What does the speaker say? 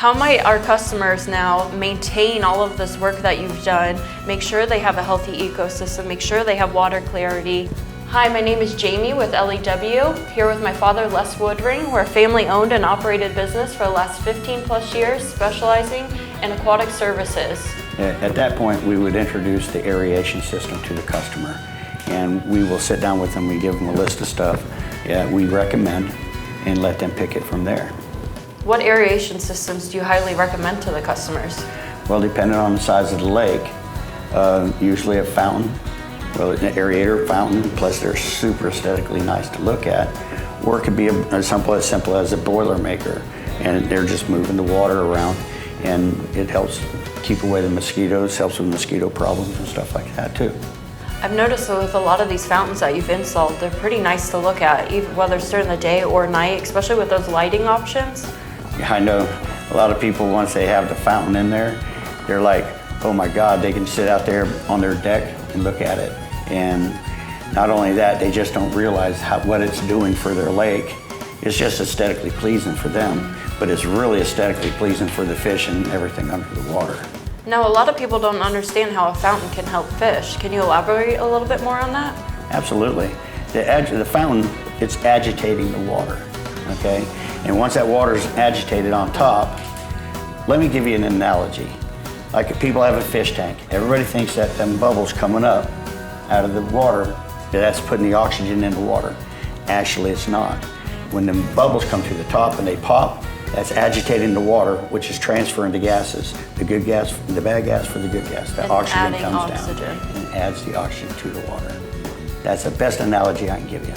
How might our customers now maintain all of this work that you've done, make sure they have a healthy ecosystem, make sure they have water clarity? Hi, my name is Jamie with L.E.W. Here with my father, Les Woodring. We're a family-owned and operated business for the last 15+ years, specializing in aquatic services. At that point, we would introduce the aeration system to the customer, and we will sit down with them and give them a list of stuff we recommend and let them pick it from there. What aeration systems do you highly recommend to the customers? Well, depending on the size of the lake, usually a fountain, well, an aerator fountain, plus they're super aesthetically nice to look at, or it could be as simple as a boiler maker, and they're just moving the water around, and it helps keep away the mosquitoes, helps with mosquito problems and stuff like that too. I've noticed that with a lot of these fountains that you've installed, they're pretty nice to look at, even whether it's during the day or night, especially with those lighting options. Yeah, I know a lot of people, once they have the fountain in there, they're like, oh my God, they can sit out there on their deck and look at it. And not only that, they just don't realize what it's doing for their lake. It's just aesthetically pleasing for them, but it's really aesthetically pleasing for the fish and everything under the water. Now, a lot of people don't understand how a fountain can help fish. Can you elaborate a little bit more on that? Absolutely. The fountain, it's agitating the water, okay? And once that water is agitated on top, let me give you an analogy. Like if people have a fish tank, everybody thinks that them bubbles coming up out of the water, that's putting the oxygen in the water. Actually, it's not. When the bubbles come to the top and they pop, that's agitating the water, which is transferring the gases. The good gas, the bad gas for the good gas. The oxygen comes down and adds the oxygen to the water. That's the best analogy I can give you.